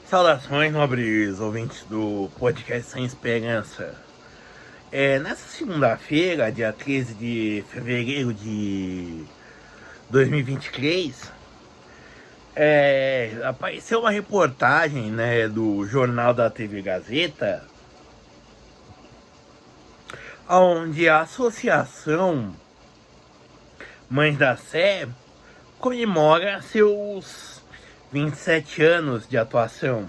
Saudações, nobres ouvintes do podcast Sem Esperança. Nessa segunda-feira, dia 13 de fevereiro de 2023, apareceu uma reportagem, né, do jornal da TV Gazeta, onde a Associação Mães da Sé comemora seus 27 anos de atuação.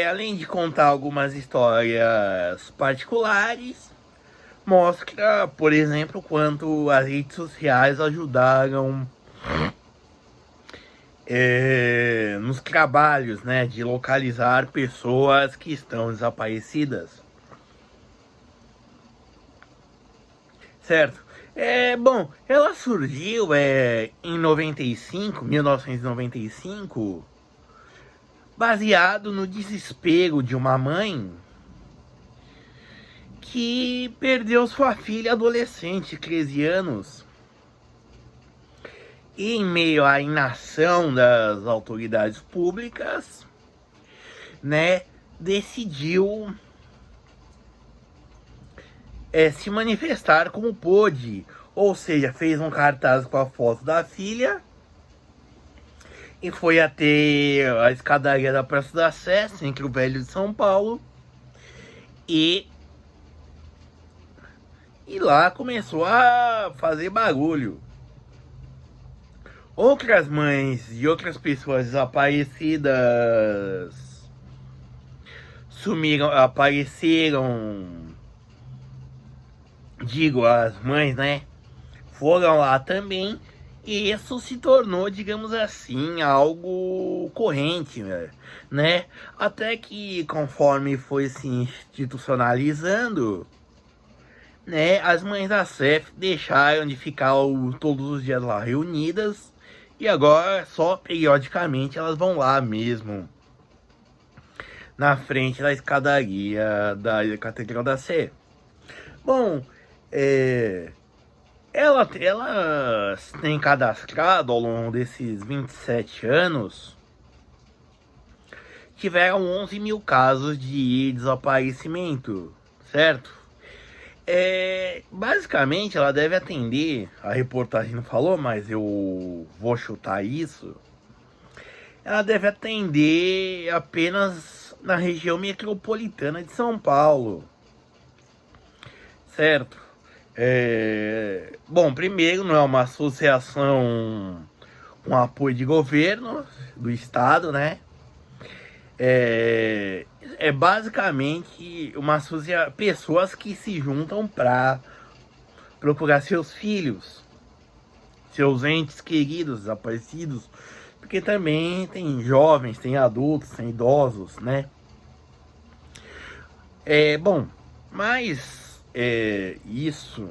Além de contar algumas histórias particulares, mostra, por exemplo, quanto as redes sociais ajudaram nos trabalhos, né, de localizar pessoas que estão desaparecidas. Certo? Bom, ela surgiu em 1995, baseado no desespero de uma mãe que perdeu sua filha adolescente, 13 anos, e em meio à inação das autoridades públicas, né, decidiu se manifestar como pôde, ou seja, fez um cartaz com a foto da filha e foi até a escadaria da Praça da Sé, centro velho de São Paulo, e lá começou a fazer barulho. Outras mães e outras pessoas desaparecidas apareceram, as mães, né, foram lá também, e isso se tornou, digamos assim, algo corrente, né? Até que, conforme foi se institucionalizando, né, as mães da Sé deixaram de ficar todos os dias lá reunidas, e agora só periodicamente elas vão lá mesmo, na frente da escadaria da Catedral da Sé. Bom, elas têm cadastrado ao longo desses 27 anos, tiveram 11 mil casos de desaparecimento, certo? Basicamente ela deve atender, a reportagem não falou, mas eu vou chutar isso, ela deve atender apenas na região metropolitana de São Paulo, certo? Bom, primeiro, não é uma associação com apoio de governo do estado, né? Basicamente uma associação, pessoas que se juntam para procurar seus filhos, seus entes queridos desaparecidos, porque também tem jovens, tem adultos, tem idosos, né? Bom, mas isso,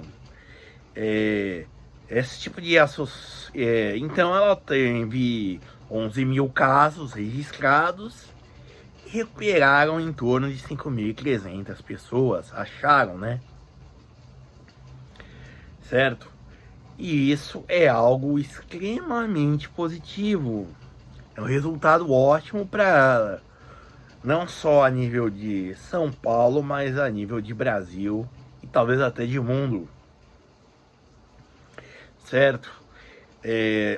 esse tipo de associação, então ela teve 11 mil casos registrados, recuperaram em torno de 5.300 pessoas, acharam, né? Certo? E isso é algo extremamente positivo. É um resultado ótimo para não só a nível de São Paulo, mas a nível de Brasil e talvez até de mundo. Certo?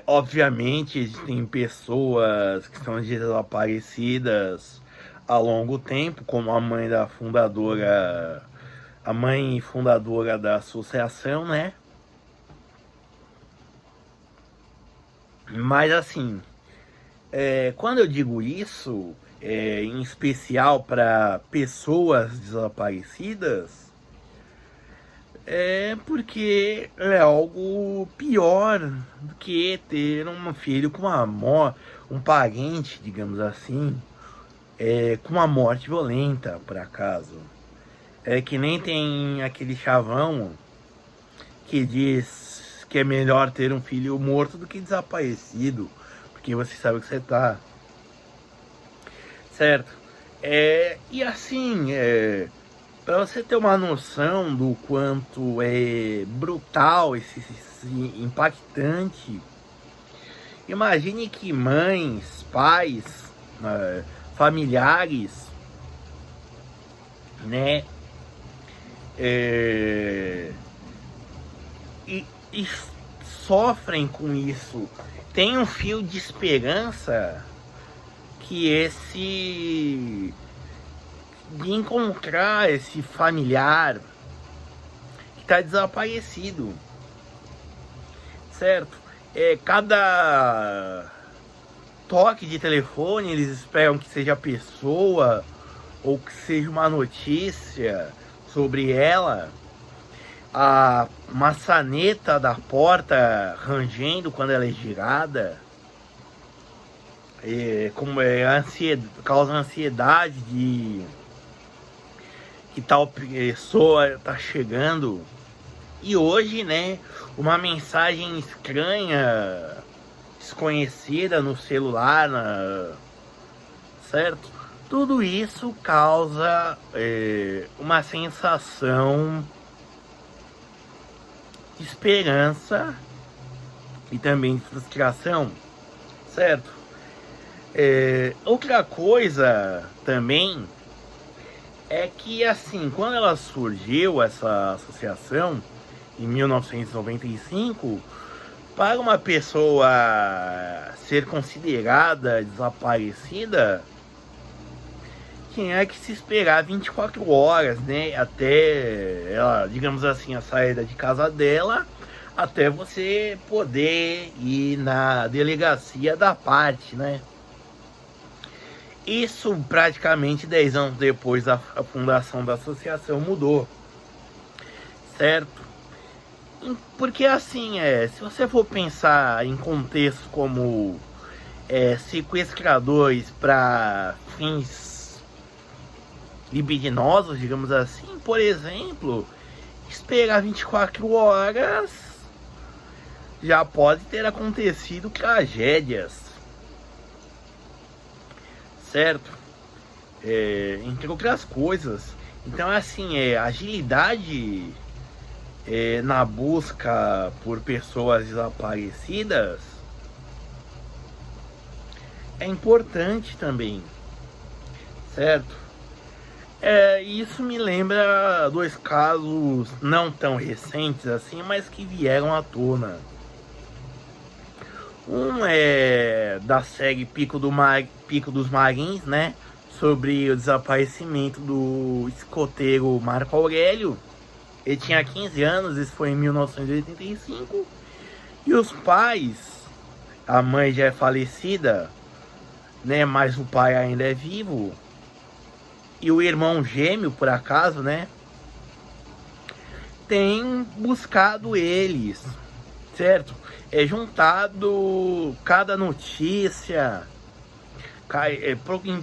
Obviamente existem pessoas que são desaparecidas há longo tempo, como a mãe fundadora da associação, né? Mas assim, quando eu digo isso, em especial para pessoas desaparecidas, porque é algo pior do que ter um filho com um parente, digamos assim, com uma morte violenta, por acaso. Que nem tem aquele chavão que diz que é melhor ter um filho morto do que desaparecido, porque você sabe que você tá. Certo? E assim, para você ter uma noção do quanto é brutal, esse impactante, imagine que mães, pais familiares, né? E sofrem com isso. Tem um fio de esperança que de encontrar esse familiar que está desaparecido, certo? Cada toque de telefone eles esperam que seja a pessoa ou que seja uma notícia sobre ela, a maçaneta da porta rangendo quando ela é girada, como causa ansiedade de que tal pessoa tá chegando. E hoje, né, uma mensagem estranha, desconhecida no celular, certo? Tudo isso causa uma sensação de esperança e também de frustração, certo? Outra coisa também é que, assim, quando ela surgiu, essa associação, em 1995, para uma pessoa ser considerada desaparecida, tinha que se esperar 24 horas, né? Até ela, digamos assim, a saída de casa dela, até você poder ir na delegacia da parte, né? Isso praticamente 10 anos depois da fundação da associação mudou, certo? Porque assim, se você for pensar em contextos como sequestradores para fins libidinosos, digamos assim, por exemplo, esperar 24 horas já pode ter acontecido tragédias, certo? Entre outras coisas. Então, assim, agilidade na busca por pessoas desaparecidas é importante também, certo? Isso me lembra dois casos não tão recentes assim, mas que vieram à tona. Um é da série Pico dos Marins, né? Sobre o desaparecimento do escoteiro Marco Aurélio. Ele tinha 15 anos, isso foi em 1985. E os pais, a mãe já é falecida, né? Mas o pai ainda é vivo. E o irmão gêmeo, por acaso, né? Tem buscado eles, certo? Juntado cada notícia,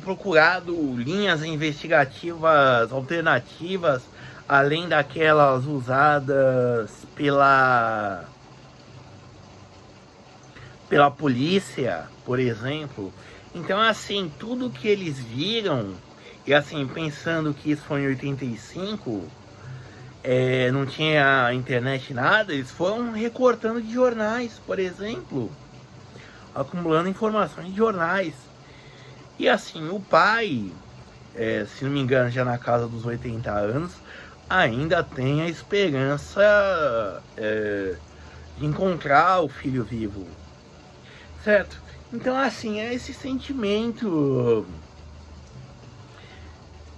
procurado linhas investigativas alternativas, além daquelas usadas pela polícia, por exemplo. Então, assim, tudo que eles viram, e assim, pensando que isso foi em 85, não tinha internet nada, eles foram recortando de jornais, por exemplo, acumulando informações de jornais. E assim, o pai, se não me engano, já na casa dos 80 anos, ainda tem a esperança de encontrar o filho vivo, certo? Então, assim, é esse sentimento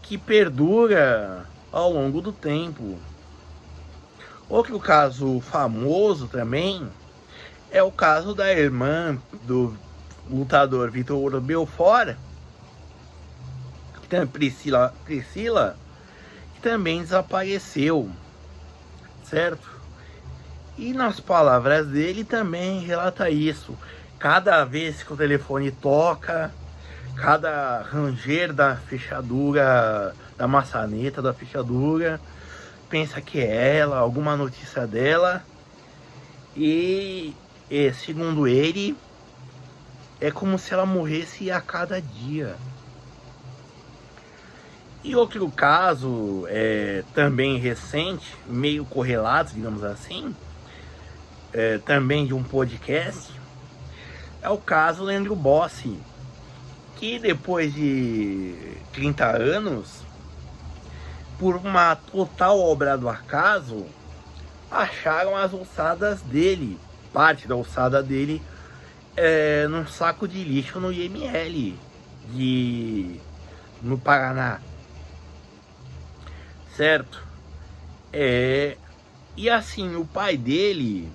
que perdura ao longo do tempo. Outro caso famoso também é o caso da irmã do lutador Vitor Belfort, Priscila, que também desapareceu, certo? E nas palavras dele também relata isso. Cada vez que o telefone toca, cada ranger da fechadura, da maçaneta da fechadura, pensa que é ela, alguma notícia dela, e segundo ele, é como se ela morresse a cada dia. E outro caso, também recente, meio correlato, digamos assim, também de um podcast, é o caso Leandro Bossi, que depois de 30 anos, por uma total obra do acaso, acharam as ossadas dele, parte da ossada dele, num saco de lixo no IML, no Paraná. Certo? E assim, o pai dele,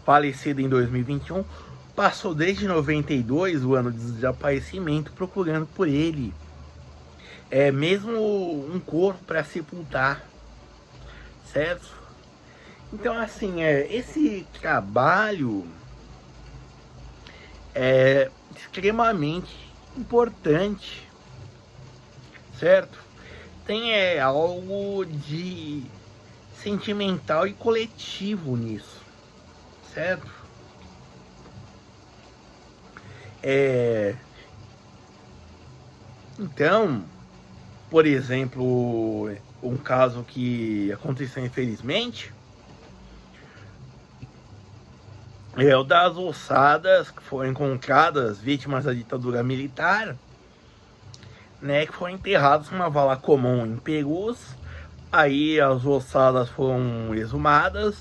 falecido em 2021, passou desde 92, o ano de desaparecimento, procurando por ele. Mesmo um corpo para sepultar. Certo? Então, assim, esse trabalho é extremamente importante. Certo? Tem algo de sentimental e coletivo nisso, certo? Então, por exemplo, um caso que aconteceu infelizmente é o das ossadas que foram encontradas vítimas da ditadura militar, né, que foram enterrados numa vala comum em Perus. Aí as ossadas foram exumadas,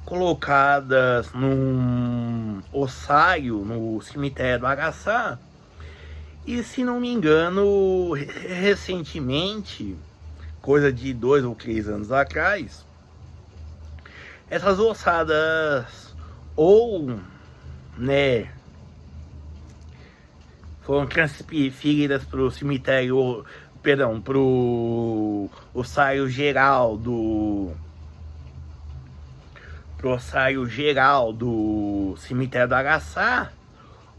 colocadas num ossário no cemitério do Araçá. E se não me engano, recentemente, coisa de 2 ou 3 anos atrás, essas ossadas ou, né, foram transferidas para o cemitério, perdão, para o ossário geral do cemitério do Araçá,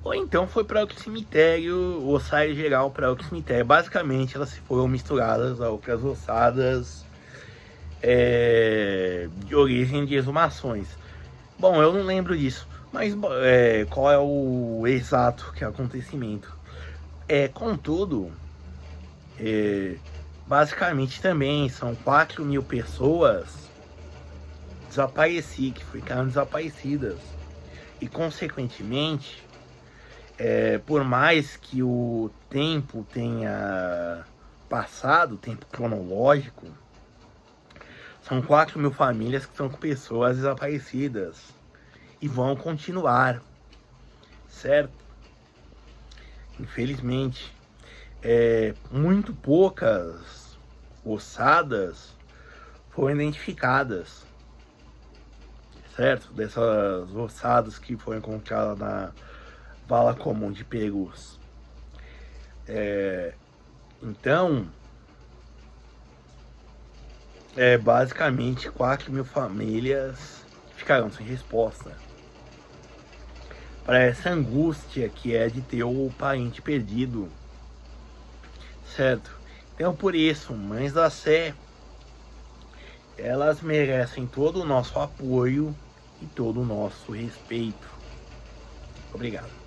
ou então foi para outro cemitério, o ossário geral para outro cemitério. Basicamente elas foram misturadas a outras ossadas de origem de exumações. Bom, eu não lembro disso, mas qual é o exato que é o acontecimento? Contudo, basicamente também são 4.000 pessoas que ficaram desaparecidas. E consequentemente, por mais que o tempo tenha passado, o tempo cronológico, são 4.000 famílias que estão com pessoas desaparecidas e vão continuar, certo? Infelizmente, muito poucas ossadas foram identificadas, certo? Dessas ossadas que foram encontradas na vala comum de Perus. Então, basicamente 4.000 famílias ficaram sem resposta para essa angústia que é de ter o parente perdido, certo? Então, por isso, Mães da Sé, elas merecem todo o nosso apoio e todo o nosso respeito. Obrigado.